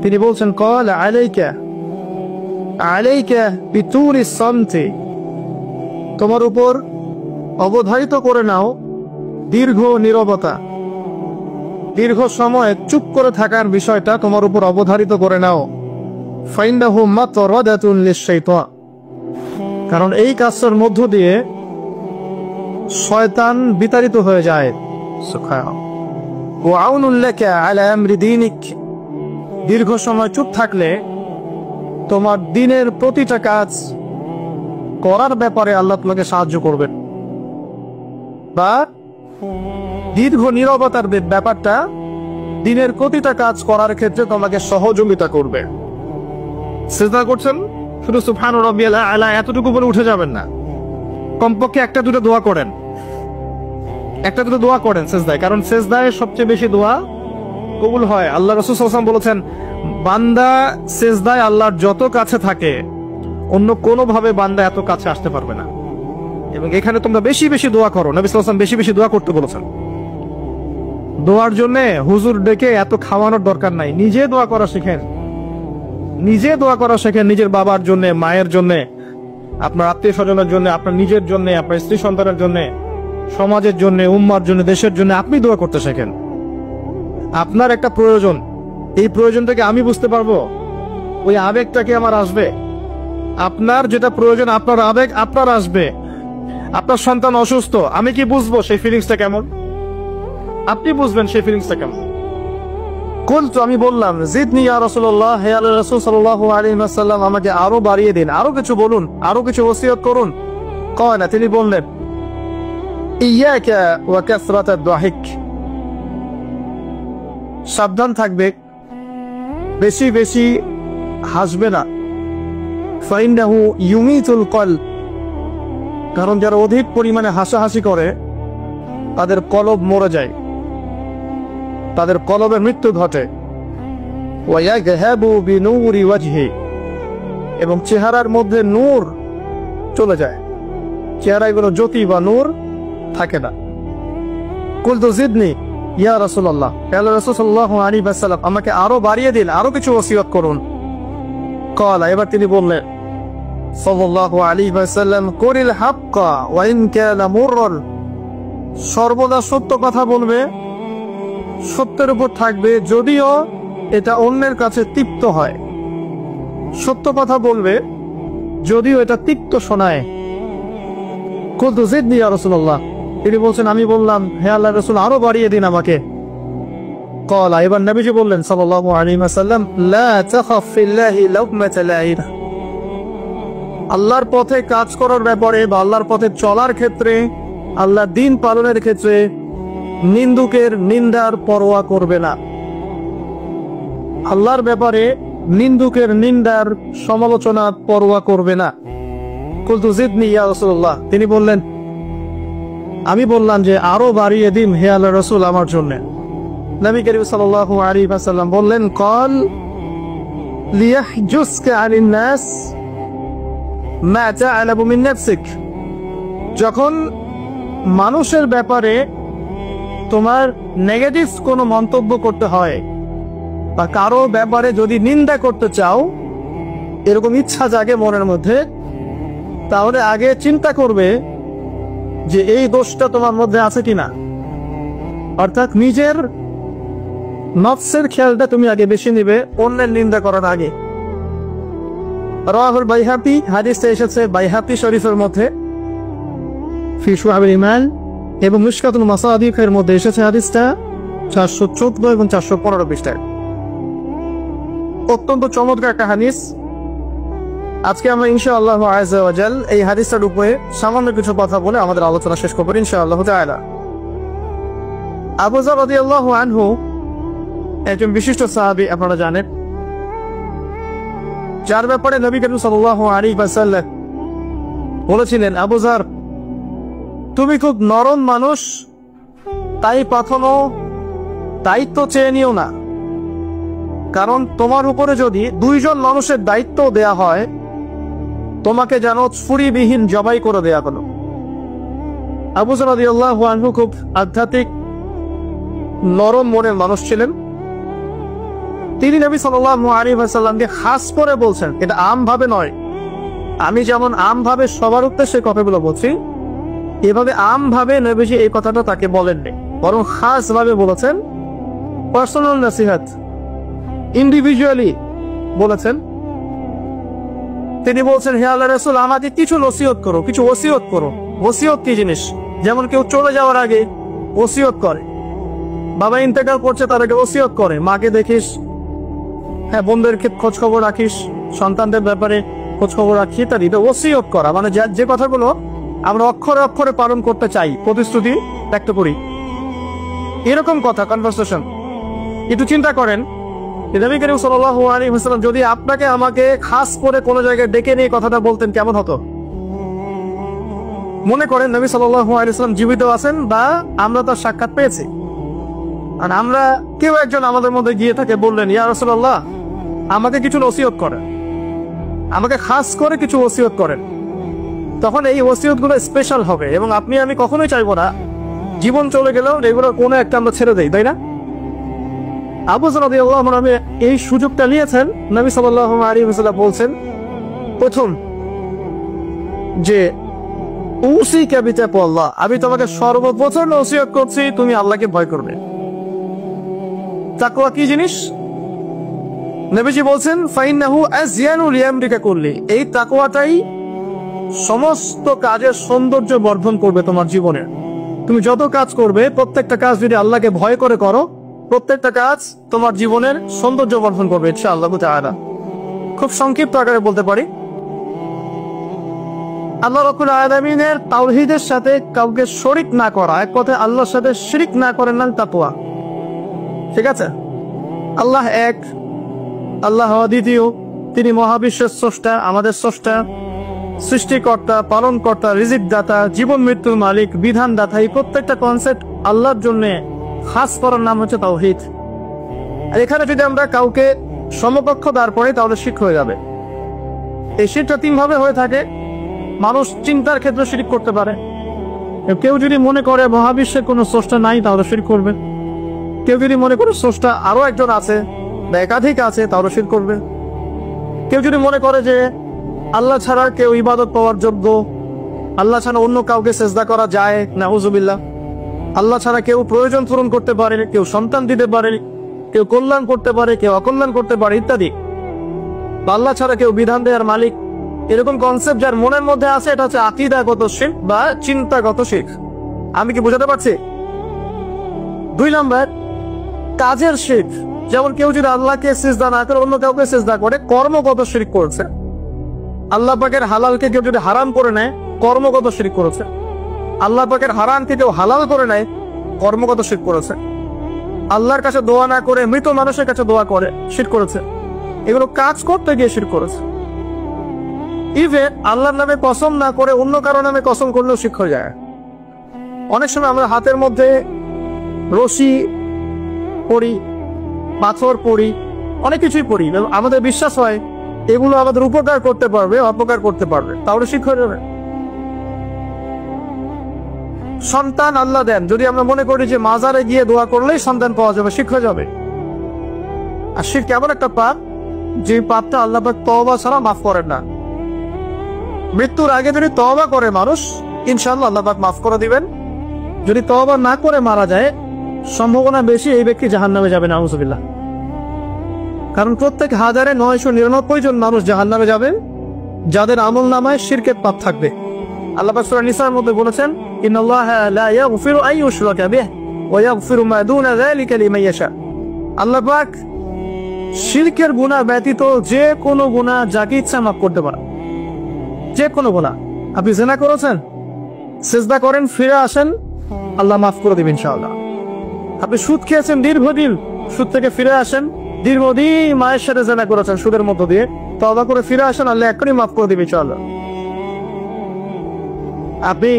তিনি বলছেন ক্বাল আলাইকা আলাইকা বিতুরিস সামতি, তোমার উপর অবধারিত করে নাও দীর্ঘ নীরবতা, দীর্ঘ সময় চুপ করে থাকার বিষয়টা তোমার উপর অবধারিত করে নাও। ফাইন্নাহু মাতরাদাতুন লিশ-শাইতান, কারণ এই কাজের মধ্য দিয়ে শয়তান বিতাড়িত হয়ে যায়। ওয়া আউনুল লাকা আলা আমরি দীনিক, দীর্ঘ সময় চুপ থাকলে তোমার দিনের প্রতিটা কাজ করার ব্যাপারে আল্লাহ তোমাকে সাহায্য করবেন, বা দীর্ঘ নীরবতার ব্যাপারটা দিনের প্রতিটা কাজ করার ক্ষেত্রে তোমাকে সহযোগিতা করবে। সিজদা করছেন, শুধু সুবহান রাব্বিয়াল আলা এতটুকু বলে উঠে যাবেন না, কমপক্ষে একটা দুটো দোয়া করেন, একটা দুটো দোয়া করেন সিজদায়, কারণ সিজদায় সবচেয়ে বেশি দোয়া কবুল হয়। আল্লাহ রাসূল সাল্লাল্লাহু আলাইহি ওয়াসাল্লাম বলেছেন, বান্দা সিজদায় আল্লাহর যত কাছে থাকে অন্য কোনো ভাবে বান্দা এত কাছে আসতে পারবে না। এবং এখানে তোমরা বেশি বেশি দোয়া করো, নবী সাল্লাল্লাহু আলাইহি ওয়াসাল্লাম বেশি বেশি দোয়া করতে বলেছেন। দোয়ার জন্য হুজুর ডেকে এত খাওয়ানোর দরকার নাই, নিজে দোয়া করা শিখেন, নিজে দোয়া করা শেখেন। নিজের বাবার জন্য, মায়ের জন্য, আপনার আত্মীয় স্বজনের জন্য, আপনার নিজের জন্য, আপনার স্ত্রী সন্তানের জন্য, সমাজের জন্য, উম্মার জন্য, দেশের জন্য আপনি দোয়া করতে শেখেন। আপনার একটা প্রয়োজন, এই প্রয়োজনটাকে আমি বুঝতে পারবো, ওই আবেগটাকে আমার আসবে। আপনার যেটা প্রয়োজন, আপনার আবেগ আপনার আসবে। আপনার সন্তান অসুস্থ, আমি কি বুঝবো সেই ফিলিংসটা কেমন? আপনি বুঝবেন সেই ফিলিংসটা কেমন। কুলতু, আমি বললাম, জিদনি ইয়া রাসূলুল্লাহ, হে আল্লাহর রাসূল সাল্লাল্লাহু আলাইহি ওয়াসাল্লাম, আমাকে আরো বাড়িয়ে দিন, আরো কিছু বলুন, আরো কিছু ওসিয়ত করুন। ক্বালা, তিনি বললেন, ইয়াকা ওয়া কাসরাতাদ দাহিক, সাবধান থাকবে, বেশি বেশি হাসবে না। ফাইন্নাহু ইউমিতুল কলব, কারণ যারা অধিক পরিমাণে হাসাহাসি করে তাদের কলব মরে যায়, তাদের কলবের মৃত্যু ঘটে। ওয়ায়াযহাবু বিনূরি ওয়াজহি, এবং চেহারার মধ্যে নূর চলে যায়, চেহারায় কোনো জ্যোতি বা নূর থাকে না। কুলতু জিদনি ইয়া রাসূলুল্লাহ, আল্লাহ রাসূল সাল্লাল্লাহু আলাইহি ওয়াসাল্লাম, আমাকে আরো বাড়িয়ে দিন, আরো কিছু ওসিয়ত করুন। ক্বালা, এবার তিনি বললেন সাল্লাল্লাহু আলাইহি ওয়াসাল্লাম, কুলিল হাক্কা ওয়া ইন কানা মুররান, সর্বদা সত্য কথা বলবে, সত্যের উপর থাকবে, যদিও এটা অন্যের কাছে তিক্ত হয়। সত্য কথা বলবে যদিও এটা তিক্ত শোনায়। কুলতু জিদনি ইয়া রাসূলুল্লাহ, তিনি বলছেন, আমি বললাম, হে আল্লাহর রাসূল, আরো বাড়িয়ে দিন আমাকে। ক্বালা, এবার নবীজি বললেন সাল্লাল্লাহু আলাইহি ওয়াসাল্লাম, লা তাখাফ ফিল্লাহি লাউমাতা লাইম, আল্লাহর পথে কাজ করার ব্যাপারে বা আল্লাহর পথে চলার ক্ষেত্রে, আল্লাহর দ্বীন পালনের ক্ষেত্রে নিন্দুকের নিন্দার পরোয়া করবে না। আল্লাহর ব্যাপারে নিন্দুকের নিন্দার সমালোচনা পরোয়া করবে না। কুলতু জিদনি ইয়া রাসূলুল্লাহ, তিনি বললেন, আমি বললাম যে আরো বাড়িয়ে দিন হে আল্লাহর রাসূল আমার জন্য। নবী করিম সাল্লাল্লাহু আলাইহি ওয়াসাল্লাম বললেন, ক্বাল লিয়াহজুসকা আনিন নাস মা তা'লাবু মিন নাফসিক, যখন মানুষের ব্যাপারে তোমার নেগেটিভ কোনো মন্তব্য করতে হয় বা কারো ব্যাপারে যদি নিন্দা করতে চাও, এরকম ইচ্ছা জাগে মনের মধ্যে, তাহলে আগে চিন্তা করবে যে এই দোষটা তোমার মধ্যে আছে কিনা। অর্থাৎ নিজের নফসের খেয়ালটা তুমি আগে বেশি নিবে অন্যের নিন্দা করার আগে। রাওয়াহুল বাইহাকি, হাদিসটা এসেছে বাইহাকি শরীফের মধ্যে ফি শুআবুল ঈমান, এবং মিশকাতুল মাসাদিকের মধ্যে এসেছে হাদিসটা 414 এবং 415 পৃষ্ঠায়। অত্যন্ত চমৎকার একটা হাদিস। আজকে আমরা ইনশাআল্লাহ আযজা ওয়া জাল এই হাদিসটার উপরে সামান্য কিছু কথা বলে আমাদের আলোচনা শেষ করব ইনশাআল্লাহ তাআলা। আবু যর রাদিয়াল্লাহু আনহু একজন বিশিষ্ট সাহাবী, আপনারা জানেন, যার ব্যাপারে নবী করিম সাল্লাল্লাহু আলাইহি ওয়াসাল্লাম বলেছিলেন, আবু যর, তুমি খুব নরম মানুষ, তাই কখনো দায়িত্ব চেয়ে নিও না, কারণ তোমার উপরে যদি দুইজন মানুষের দায়িত্ব দেয়া হয়, তোমাকে যেন ছুরিবিহীন জবাই করে দেয়া হলো। আবু যর রাদিয়াল্লাহু আনহু খুব আধ্যাত্মিক নরম মনের মানুষ ছিলেন। তিনি নবী সাল্লাল্লাহু আলাইহি ওয়াসাল্লামকে খাস করে বলছেন, এটা আম ভাবে নয়। আমি যেমন আম ভাবে সবার উদ্দেশ্যে কথাগুলো বলছি, এভাবে আম ভাবে নবীজি এই কথাটা তাকে বলেননি, বরং খাস ভাবে বলেছেন, পার্সোনাল নসিহত, ইন্ডিভিজুয়ালি বলেছেন। তিনি বলছেন, হে আল্লাহর রাসূল, আমাকে কিছু নসিহত করো, কিছু ওসিয়ত করো। ওসিয়ত কি জিনিস? যেমন কেউ চলে যাওয়ার আগে ওসিয়ত করে, বাবা ইন্তেকাল করছে তার আগে ওসিয়ত করে, মাকে দেখিস, হ্যাঁ বোনদেরকে খোঁজ খবর রাখিস, সন্তানদের ব্যাপারে খোঁজ খবর রাখি, তার এটা ওসিয়ত করা, মানে যে কথাগুলো আমরা অক্ষরে অক্ষরে পালন করতে চাই, প্রতিশ্রুতি ব্যক্ত করি, এরকম কথা, কনভারসেশন। একটু চিন্তা করেন, নবী করিম সাল্লাল্লাহু আলাইহি ওয়াসাল্লাম যদি আপনাকে আমাকে খাস করে কোনো জায়গায় ডেকে নিয়ে কথাটা বলতেন, কেমন হতো? মনে করেন নবী সাল্লাল্লাহু আলাইহি ওয়াসাল্লাম জীবিত আছেন বা আমরা তার সাক্ষাৎ পেয়েছি, আর আমরা কেউ একজন আমাদের মধ্যে গিয়ে থাকে, বললেন, ইয়া রাসূলুল্লাহ, আমাকে কিছু ওসিয়ত করেন, আমাকে খাস করে কিছু ওসিয়ত করেন। তখন এই ওসিয়ত গুলো স্পেশাল হবে, এবং আপনি আমি কখনোই চাইবো না জীবন চলে গেলেও এগুলো কোনো একটা আমরা ছেড়ে দেই, তাই না? আবু যর রাদিয়াল্লাহু আনহু এই সুযোগটা নিয়েছেন। নবী সাল্লাল্লাহু আলাইহি ওয়াসাল্লাম বলছেন, প্রথম যে উসিকা বিতাকওয়াল্লাহ, আমি তোমাকে সর্বপ্রথম ওসিয়ত করছি তুমি আল্লাহকে ভয় করবে। তাকওয়া কি জিনিস? নবীজি বলছেন, ফাইন্নাহু আযয়ানু লিআমরিকা কুল্লি, এই তাকওয়াটাই সমস্ত কাজের সৌন্দর্য বর্ধন করবে তোমার জীবনে। তুমি যত কাজ করবে, প্রত্যেকটা কাজ যদি আল্লাহকে ভয় করে করো, প্রত্যেকটা কাজ তোমার জীবনের সৌন্দর্য বর্ধন করবে ইনশাআল্লাহ তাআলা। খুব সংক্ষিপ্ত আকারে বলতে পারি, আল্লাহ রাব্বুল আলামিনের তাওহীদের সাথে কাউকে শরীক না করা, এক কথায় আল্লাহর সাথে শিরক না করার নাম তাকওয়া। ঠিক আছে? আল্লাহ এক, আল্লাহ অদ্বিতীয়, তিনি মহাবিশ্বের স্রষ্টা, আমাদের স্রষ্টা, সৃষ্টিকর্তা, পালনকর্তা, রিজিক দাতা, জীবন মৃত্যুর মালিক, বিধান দাতা। এই প্রত্যেকটা কনসেপ্ট আল্লাহর জন্য খাস করার নাম হচ্ছে তাওহীদ। আর এখানে যদি আমরা কাউকে সমকক্ষ দাঁড় করি তাহলে শিরক হয়ে যাবে। এই শিরকটা তিন ভাবে হয়ে থাকে। মানুষ চিন্তার ক্ষেত্রে শিরক করতে পারে। কেউ যদি মনে করে মহাবিশ্বের কোনো স্রষ্টা নাই তাহলে শিরক করবে। কেউ যদি মনে করে স্রষ্টা আরো একজন আছে বা একাধিক আছে তাহলে শিরক করবে। কেউ যদি মনে করে যে আল্লাহ ছাড়া কেউ ইবাদত পাওয়ার যোগ্য, আল্লাহ ছাড়া অন্য কাউকে সেজদা করা যায়, নাউজুবিল্লাহ, আল্লাহ ছাড়া কেউ প্রয়োজন পূরণ করতে পারে, কেউ সন্তান দিতে পারে, কেউ কল্যাণ করতে পারে, কেউ অকল্যাণ করতে পারে ইত্যাদি, আল্লাহ ছাড়া কেউ বিধান দেওয়ার মালিক, এরকম কনসেপ্ট যার মনের মধ্যে আছে, এটা হচ্ছে আকীদাগত শিরক বা চিন্তাগত শিরক। আমি কি বোঝাতে পারছি? 2 নাম্বার, কাজের শিরক। যেমন কেউ যদি আল্লাহকে সিজদা না করে অন্য কাউকে সিজদা করে, কর্মগত শিরক করেছে। আল্লাহ পাকের হালালকে কেউ যদি হারাম করে নেয়, কর্মগত শিরক করেছে। আল্লাহ পাকের হারামকে কেউ হালাল করে নেয়, কর্মগত শিরক করেছে। আল্লাহর কাছে দোয়া না করে মৃত মানুষের কাছে দোয়া করে শিরক করেছে। এগুলো কাজ করতে গিয়ে শিরক করেছে। ইভেন আল্লাহর নামে কসম না করে অন্য কারো নামে কসম করলেও শিরক হয়ে যায়। অনেক সময় আমরা হাতের মধ্যে রশি পরি, পাথর পরি, অনেক কিছুই পরি, আমাদের বিশ্বাস হয় এগুলো আমাদের উপকার করতে পারবে, অপকার করতে পারবে, তাহলে শিরক হয়ে যাবে। সন্তান আল্লাহ দেন, যদি আমরা মনে করি যে মাজারে গিয়ে দোয়া করলেই সন্তান পাওয়া যাবে, শিরক হয়ে যাবে। আর শিরক কেমন একটা পাপ, যে পাপটা আল্লাহ পাক তওবা ছাড়া মাফ করেন না। মৃত্যুর আগে যদি তওবা করে মানুষ, ইনশাআল্লাহ আল্লাহ পাক মাফ করে দিবেন। যদি তওবা না করে মারা যায়, সম্ভাবনা বেশি এই ব্যক্তি জাহান্নামে যাবে, নাউজুবিল্লাহ। কারণ প্রত্যেক 1999 জন মানুষ জাহান্নামে যাবে যাদের আমল নামায় শিরকের পাপ থাকবে। আল্লাহ পাক সূরা নিসার মধ্যে বলেছেন, ইন্নাল্লাহা লা ইয়াগফিরু আন ইউশরাকা বিহি ওয়া ইয়াগফিরু মা দুনা যালিকা লিমান ইয়াশা। আল্লাহ পাক শিরকের গুনাহ ব্যতীত যে কোনো গুনাহ যাকে ইচ্ছা মাফ করতে পারে। যে কোনো গুনাহ। আপনি জিনা করেছেন, সিজদা করেন, ফিরে আসেন, আল্লাহ মাফ করে দিবেন ইনশাআল্লাহ। আপনি সুদ খেয়েছেন দীর্ঘদিন, সুদ থেকে ফিরে আসেন, দীর্ঘদিন মায়ের সাথে জিনা করেছেন সুদের মধ্য দিয়ে, তওবা করে ফিরে আসেন, আল্লাহ এখনই মাফ করে দিবে ইনশাআল্লাহ। আপনি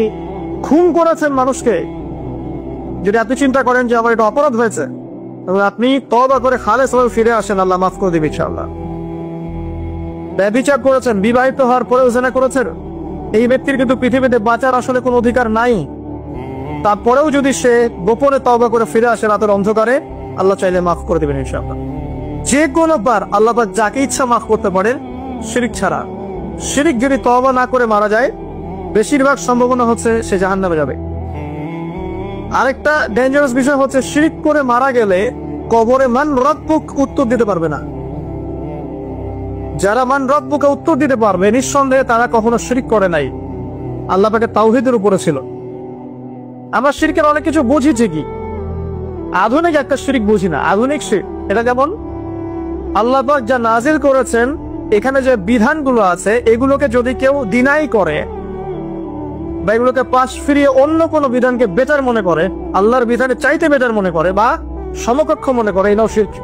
খুন করেছেন মানুষকে, যদি আপনি চিন্তা করেন যে আমার এটা অপরাধ হয়েছে, আপনি তওবা করে খালেসভাবে ফিরে আসেন, আল্লাহ মাফ করে দিবে ইনশাআল্লাহ। ব্যভিচার করেছেন, বিবাহিত হওয়ার পরেও জিনা করেছেন, এই ব্যক্তির কিন্তু পৃথিবীতে বাঁচার আসলে কোনো অধিকার নাই। তারপরেও যদি সে গোপনে তওবা করে ফিরে আসে রাতের অন্ধকারে, আল্লাহ চাইলে মাফ করে দিবেন ইনশাআল্লাহ। যে কোনো বার আল্লাহ পাক যাকে ইচ্ছা মাফ করতে পারেন শিরিক ছাড়া। শিরিক যদি তওবা না করে মারা যায়, বেশিরভাগ সম্ভাবনা হচ্ছে সে জাহান্নামে যাবে। আরেকটা ডেঞ্জারাস বিষয় হচ্ছে, শিরিক করে মারা গেলে কবরে মান রব্বুক উত্তর দিতে পারবে না। যারা মান রব্বুকে উত্তর দিতে পারবে, নিঃসন্দেহে তারা কখনো শিরিক করে নাই, আল্লাহ পাকের তাওহীদের উপরে ছিল। আমরা শিরকের অনেক কিছু বুঝি ঠিকই, আধুনিক একটা শিরিক বুঝি না। আধুনিক শিরক এটা যেমন আল্লাহ পাক যা নাজিল করেছেন, এখানে যে বিধানগুলো আছে এগুলোকে যদি কেউ ডিনাই করে বা এগুলোকে পাশ ফিরিয়ে অন্য কোনো বিধানকে বেটার মনে করে, আল্লাহর বিধানের চাইতে বেটার মনে করে বা সমকক্ষ মনে করে, এটাও শিরক।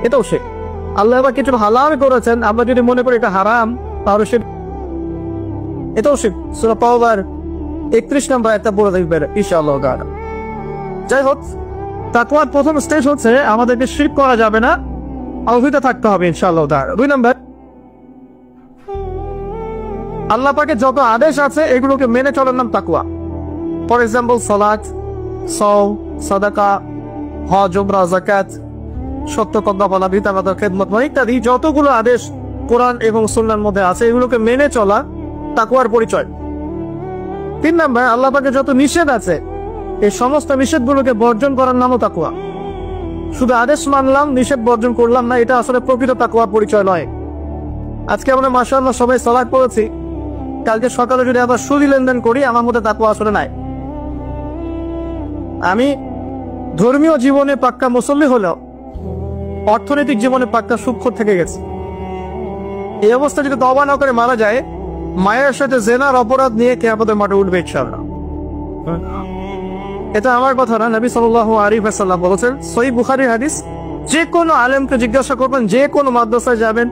এটাও শিরক। আল্লাহ পাক কিছু হালাল করেছেন, আমরা যদি মনে করি এটা হারাম, তাহলে শিরক। এটাও শিরক। সূরা তাওবার 31 নম্বর আয়াতটা পড়ে দেখবেন ইনশাআল্লাহ তাআলা। যাই হোক, তাকওয়ার প্রথম স্টেজ হচ্ছে আমাদেরকে শিরক করা যাবে না, তাওহীদে থাকতে হবে ইনশাআল্লাহ তাআলা। 2 নম্বর, আল্লাহ পাকের যত আদেশ আছে এগুলোকে মেনে চলার নাম তাকওয়া। ফর এক্সাম্পল সালাত, সাওম, সাদাকা, হজ, উমরা, যাকাত, সত্য কথা বলা, পিতামাতার খেদমত ইত্যাদি যতগুলো আদেশ কোরআন এবং সুন্নাহর মধ্যে আছে এগুলোকে মেনে চলা তাকওয়ার পরিচয়। 3 নম্বর, আল্লাহ পাকের যত নিষেধ আছে এই সমস্ত নিষেধগুলোকে বর্জন করার নামও তাকওয়া। শুধু আদেশ মানলাম, নিষেধ বর্জন করলাম না, এটা আসলে প্রকৃত তাকওয়ার পরিচয় নয়। আজকে আমরা মাশাআল্লাহ সবাই সালাত পড়েছি, কালকে সকালে যদি আবার সুদি লেনদেন করি, আমার মধ্যে তাকওয়া আসলে নাই। আমি ধর্মীয় জীবনে পাক্কা মুসল্লি হলেও অর্থনৈতিক জীবনে পাক্কা সুদখোর থেকে গেছি। এই অবস্থা যদি তওবা না করে মারা যায়, মায়ের সাথে জেনার অপরাধ নিয়ে কিয়ামতের মাঠে উঠবে ইনশাআল্লাহ। এটা আমার কথা না, নবী সাল্লাল্লাহু আলাইহি ওয়াসাল্লাম বলেছেন, সহিহ বুখারীর হাদিস। যে কোনো আলেমকে জিজ্ঞাসা করবেন, যে কোনো মাদ্রাসায় যাবেন,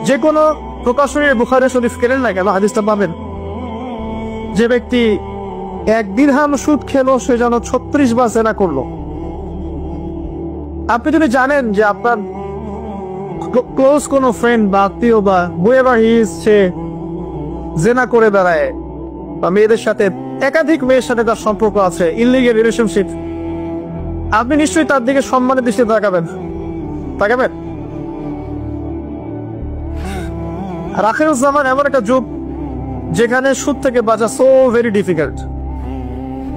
যে কোনো প্রকাশনীর বুখারী শরীফ কেনেন না কেন, হাদিসটা পাবেন। যে ব্যক্তি 1 দিরহাম সুদ খেলো, সে যেন 36 বার জেনা করলো। আপনি যদি জানেন যে আপনার ক্লোজ কোনো ফ্রেন্ড বা আত্মীয় বা whoever he is, সে জেনা করে বেড়ায় বা মেয়েদের সাথে, একাধিক মেয়ের সাথে তার সম্পর্ক আছে, ইনলিগাল রিলেশনশিপ, আপনি নিশ্চয়ই তার দিকে সম্মানের দৃষ্টিতে তাকাবেন। আর আখিরুজ জামান এমন একটা যুগ যেখানে সুদ থেকে বাঁচা সো ভেরি ডিফিকাল্ট।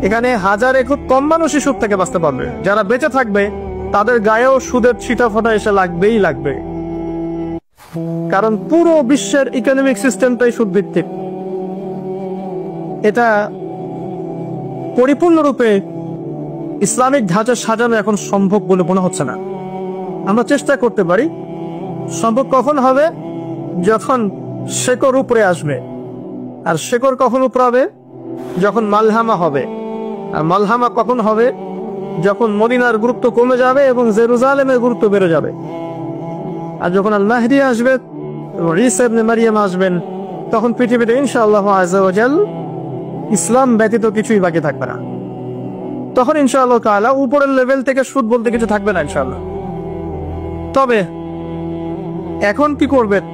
এখানে হাজারে খুব কম মানুষই সুদ থেকে বাঁচতে পারবে। যারা বেঁচে থাকবে তাদের গায়েও সুদের ছিটাফোঁটা এসে লাগবেই লাগবে, কারণ পুরো বিশ্বের ইকোনমিক সিস্টেমটাই সুদ ভিত্তিক। এটা পরিপূর্ণরূপে ইসলামিক ধাঁচা সাজানো এখন সম্ভব বলে মনে হচ্ছে না। আমরা চেষ্টা করতে পারি, সম্ভব কখন হবে? যখন শেকড় উপরে আসবে। আর শেকড় কখন উপরে হবে? যখন মালহামা হবে। আর মালহামা কখন হবে? যখন মদিনার গুরুত্ব কমে যাবে এবং জেরুজালেমের গুরুত্ব বেড়ে যাবে। আর যখন আল মাহদি আসবে এবং ঈসা ইবনে মারিয়াম আসবেন, তখন পৃথিবীতে ইনশাআল্লাহ আযজা ওয়া জাল ইসলাম ব্যতীত কিছুই বাকি থাকবে না। তখন ইনশাআল্লাহ তাআলা উপরের লেভেল থেকে সুদ বলতে কিছু থাকবে না ইনশাআল্লাহ। তবে এখন কি করবেন?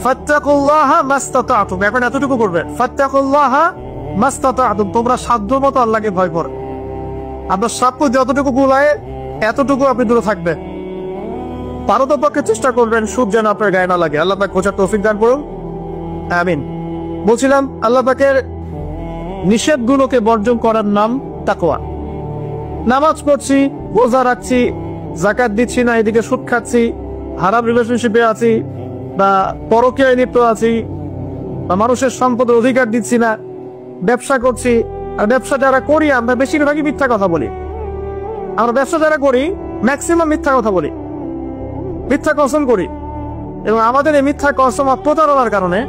ফাত্তাকুল্লাহা মাসতাতা'তুম। এখন এতটুকু করবেন, ফাত্তাকুল্লাহা মাসতাতা'তুম, তোমরা সাধ্যমতো আল্লাহকে ভয় করো। আপনার সাধ্য যতটুকু কুলায় এতটুকু আপনি দূরে থাকবেন। পারতপক্ষে চেষ্টা করবেন সুদ যেন আপনার গায়ে না লাগে। আল্লাহ পাক বোঝার তৌফিক দান করুন, আমিন। বলছিলাম আল্লাহ পাকের নিষেধগুলোকে বর্জন করার নাম তাকওয়া। নামাজ পড়ছি, রোজা রাখছি, যাকাত দিচ্ছি না, এদিকে সুদ খাচ্ছি, হারাম রিলেশনশিপে আছি, বা পরকীয়ায় লিপ্ত আছি, বা মানুষের সম্পদের অধিকার দিচ্ছি না, ব্যবসা করছি। আর ব্যবসা যারা করি আমরা বেশিরভাগই মিথ্যা কথা বলি। আমরা ব্যবসা যারা করি ম্যাক্সিমাম মিথ্যা কথা বলি, মিথ্যা কসম করি। এবং আমাদের এই মিথ্যা কসম আর প্রতারণার কারণে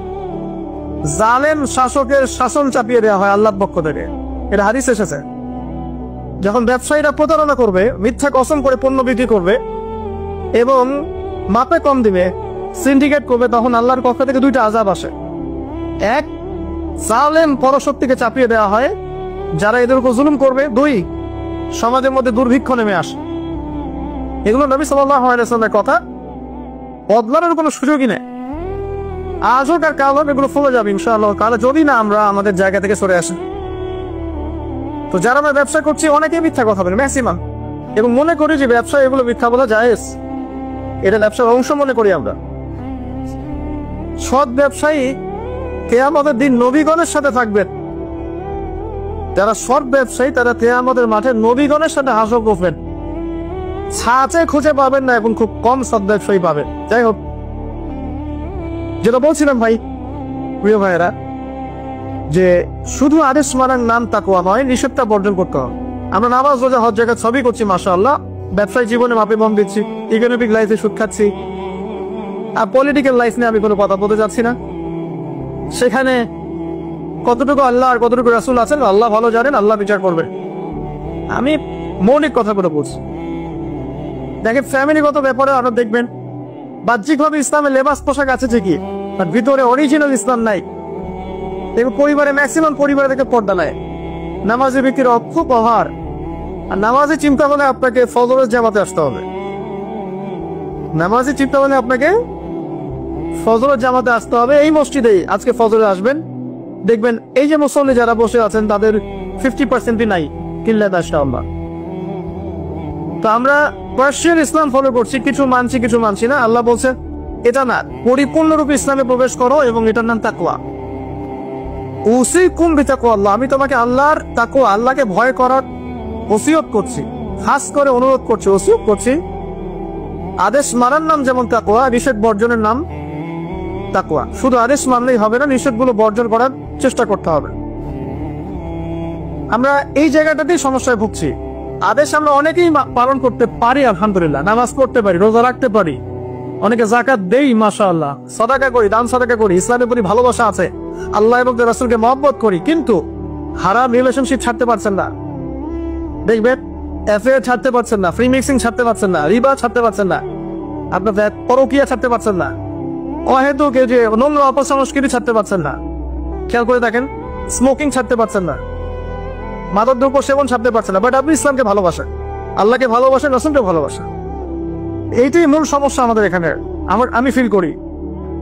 জালেম শাসকের শাসন চাপিয়ে দেওয়া হয় আল্লাহর পক্ষ থেকে। এটা হাদিস এসেছে। যখন ব্যবসায়ীরা প্রতারণা করবে, মিথ্যা কসম করে পণ্য বিক্রি করবে এবং মাপে কম দিবে, সিন্ডিকেট করবে, তখন আল্লাহর পক্ষ থেকে 2টা আযাব আসে। এক, জালেম পরশক্তিকে চাপিয়ে দেওয়া হয় যারা এদের উপর জুলুম করবে। 2, সমাজের মধ্যে দুর্ভিক্ষ নেমে আসে। এগুলো নবী সাল্লাল্লাহু আলাইহি ওয়াসাল্লামের কথা, বদলানোর কোনো সুযোগই নেই। আজ হোক আর কাল হোক এগুলো ফলে যাবে ইনশাআল্লাহ, কাল যদি না আমরা আমাদের জায়গা থেকে সরে আসি। তো যারা আমরা ব্যবসা করছি অনেকেই মিথ্যা কথা বলে ম্যাক্সিমাম, এবং মনে করি যে ব্যবসা এগুলো মিথ্যা বলা জায়েজ। এটা ব্যবসার অংশ মনে করি আমরা। সৎ ব্যবসায়ী কিয়ামতের দিন নবীগণের সাথে থাকবেন। যারা সৎ ব্যবসায়ী তারা কিয়ামতের মাঠে নবীগণের সাথে হাসর করবেন। ছাঁচে খুঁজে পাবেন না এবং খুব কম সৎ ব্যবসায়ী পাবেন। যাই হোক, যেটা বলছিলাম ভাই, প্রিয় ভাইয়েরা, যে শুধু আদেশ মানার নাম তাকওয়া নয়, নিষেধটা বর্জন করতে হবে। আমরা নামাজ, রোজা, হজ, যাকাত সবই করছি মাশাআল্লাহ, ব্যবসায়িক জীবনে মাপে মন দিচ্ছি, ইকোনমিক লাইফে সুদ খাচ্ছি, আর পলিটিক্যাল লাইফ নিয়ে আমি কোনো কথা বলতে যাচ্ছি না। সেখানে কতটুকু আল্লাহ আর কতটুকু রাসূল আছেন আল্লাহ ভালো জানেন, আল্লাহ বিচার করবে। আমি মৌলিক কথা করে বলছি। দেখেন, ফ্যামিলিগত ব্যাপারে আপনারা দেখবেন বাহ্যিকভাবে ইসলামের লেবাস পোশাক আছে ঠিকই, বাট ভিতরে অরিজিনাল ইসলাম নাই। দেখুন, পরিবারে ম্যাক্সিমাম পরিবারে থেকে পর্দা নাই। নামাজি ব্যক্তির খুব অভার। আর নামাজি চিন্তা হলে আপনাকে ফজরের জামাতে আসতে হবে। নামাজি চিন্তা হলে আপনাকে ফজরের জামাতে আসতে হবে। এই মসজিদেই আজকে ফজরে আসবেন, দেখবেন এই যে মুসল্লি যারা বসে আছেন তাদের 50% নাই কিল্লাত আশরাফা। তো আমরা পার্সিয়ান ইসলাম ফলো করছি, কিছু মানছি কিছু মানছি না। আল্লাহ বলছে এটা না, পরিপূর্ণরূপে ইসলামে প্রবেশ করো এবং এটার নাম তাকওয়া। উসিকুম বিতাকওয়াল্লাহ, আমি তোমাকে আল্লাহর তাকওয়া, আল্লাহকে ভয় করার ওসিয়ত করছি, খাস করে অনুরোধ করছি, ওসিয়ত করছি। আদেশ মানার নাম যেমন তাকওয়া, নিষেধ বর্জনের নাম তাকওয়া। শুধু আদেশ মানলেই হবে না, নিষেধগুলো বর্জন করার চেষ্টা করতে হবে। আমরা এই জায়গাটাতেই সমস্যায় ভুগছি। আদেশ আমরা অনেকেই পালন করতে পারি, আলহামদুলিল্লাহ, নামাজ পড়তে পারি, রোজা রাখতে পারি, অনেকে যাকাত দেই মাশাআল্লাহ, সাদাকা করি, দান সাদাকা করি, ইসলামের প্রতি ভালোবাসা আছে, আল্লাহ এবং রাসূলকে মহব্বত করি, কিন্তু হারাম রিলেশনশিপ ছাড়তে পারছেন না। দেখবেন অ্যাফেয়ার ছাড়তে পারছেন না, ফ্রি মিক্সিং ছাড়তে পারছেন না, রিবা ছাড়তে পারছেন না, আপনার পরকীয়া ছাড়তে পারছেন না, অহেতুক যে নোংরা অপসংস্কৃতি ছাড়তে পারছেন না। খেয়াল করে দেখেন, স্মোকিং ছাড়তে পারছেন না, মাদকদ্রব্য সেবন ছাড়তে পারছেন না, বাট আপনি ইসলামকে ভালোবাসেন, আল্লাহকে ভালোবাসেন, রাসূলকে ভালোবাসেন। এইটাই মূল সমস্যা আমাদের এখানে। আমি ফিল করি।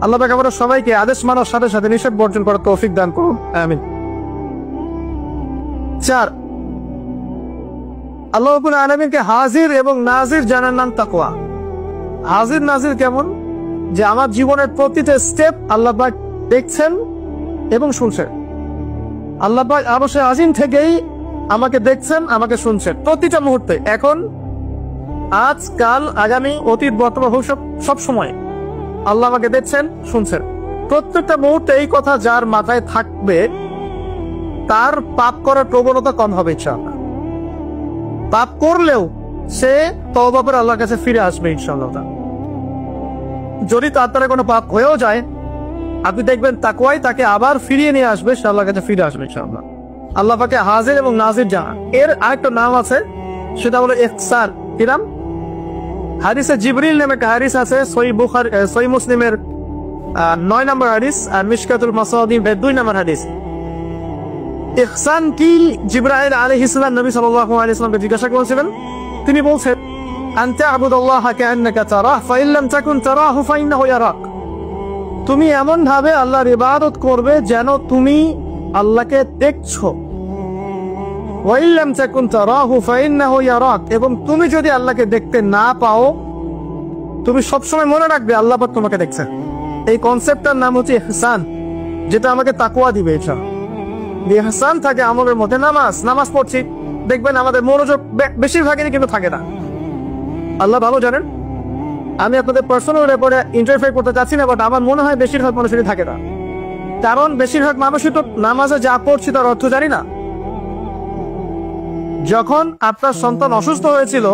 আল্লাহ পাক আমাদের সবাইকে আদেশ মানার সাথে সাথে নিষেধ বর্জন করার তৌফিক দান করুন, আমিন। 4, আল্লাহ রাব্বুল আলামিনকে হাজির এবং নাজির জানার নাম তাকওয়া। হাজির নাজির কেমন? যে আমার জীবনের প্রতিটা স্টেপ আল্লাহ পাক দেখছেন এবং শুনছেন। আল্লাহ পাক আরশে আজিম থেকেই আমাকে দেখছেন, আমাকে শুনছেন প্রতিটা মুহূর্তে। এখন, আজ, কাল, আগামী, অতীত, বর্তমান, ভবিষ্যৎ, সব সময় আল্লাহ আমাকে দেখছেন, শুনছেন প্রত্যেকটা মুহূর্তে। এই কথা যার মাথায় থাকবে তার পাপ করার প্রবণতা কম হবে ইনশাআল্লাহ। পাপ করলেও সে তওবা করে আল্লাহর কাছে ফিরে আসবে ইনশাআল্লাহ। যদি তার দ্বারা কোনো পাপ হয়েও যায়, আপনি দেখবেন তাকওয়াই তাকে আবার ফিরিয়ে নিয়ে আসবে, সে আল্লাহর কাছে ফিরে আসবে ইনশাআল্লাহ। আল্লাহ পাকে হাজির এবং নাজির জানা, এর আরেকটা নাম আছে, সেটা হলো ইহসান। কি নাম? হাদিসে জিবরিল নামে একটা হাদিস আছে, সহিহ মুসলিমের 9 নম্বর হাদিস, আর মিশকাতুল মাসাদির 2 নম্বর হাদিস। ইহসান কি? জিবরাইল আলাইহিস সালাম নবী সাল্লাল্লাহু আলাইহি ওয়াসাল্লামকে জিজ্ঞাসা করেছিলেন। তিনি বলছেন, আনতা আবুদাল্লাহা কাআন্নাকা তারাহ ফাইন লাম তাকুন তারাহু ফাইন্নাহু ইয়ারাক। তুমি এমন ভাবে আল্লাহর ইবাদত করবে যেন তুমি আল্লাহকে দেখছো। ওয়াইন লাম তাকুন তারাহু ফাইন্নাহু ইয়ারাক, এবং তুমি যদি আল্লাহকে দেখতে না পাও, তুমি সবসময় মনে রাখবে আল্লাহ পাক তোমাকে দেখছেন। এই কনসেপ্টটার নাম হচ্ছে ইহসান, যেটা আমাকে তাকওয়া দিবে। এটা ইহসান থাকে আমলের মধ্যে। নামাজ পড়ছি, দেখবেন আমাদের মনোযোগ বেশিরভাগই কিন্তু থাকে না, আল্লাহ ভালো জানেন। আমি আপনাদের পার্সোনাল ব্যাপারে ইন্টারফেয়ার করতে চাচ্ছি না, বাট আমার মনে হয় বেশিরভাগ মানুষেরই থাকে না। কারণ বেশিরভাগ মানুষই তো নামাজে যা পড়ছি তার অর্থ জানি না। যখন আপনার সন্তান অসুস্থ হয়েছিল,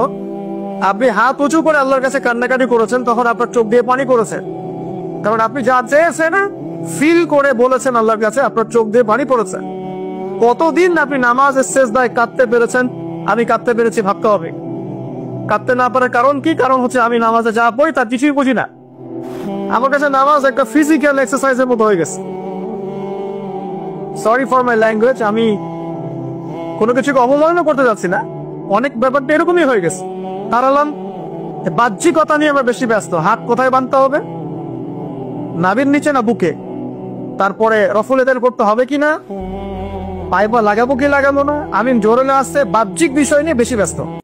আপনি হাত উঁচু করে আল্লাহর কাছে কান্নাকাটি করেছেন, তখন আপনার চোখ দিয়ে পানি পড়েছে, কারণ আপনি যা চেয়েছেন ফিল করে বলেছেন আল্লাহর কাছে, আপনার চোখ দিয়ে পানি পড়েছে। কতদিন আপনি নামাজের সেজদায় কাঁদতে পেরেছেন? আমি কাঁদতে পেরেছি, ভাবতে হবে। কাঁদতে না পারার কারণ কি? কারণ হচ্ছে আমি নামাজে যা পড়ি তার কিছুই বুঝি না। আমার কাছে নামাজ একটা ফিজিক্যাল এক্সারসাইজের মতো হয়ে গেছে। সরি ফর মাই ল্যাঙ্গুয়েজ, আমি কোনো কিছুকে অবমাননা করতে যাচ্ছি না, অনেক ব্যাপারটা এরকমই হয়ে গেছে। তারালাম বাহ্যিকতা নিয়ে আমরা বেশি ব্যস্ত। হাত কোথায় বাঁধতে হবে? নাভির নিচে না বুকে? তারপরে রফুল এদান করতে হবে কিনা, পাইপা লাগাবো কি লাগাবো না, আমি জোরে আসছে, বাহ্যিক বিষয় নিয়ে বেশি ব্যস্ত।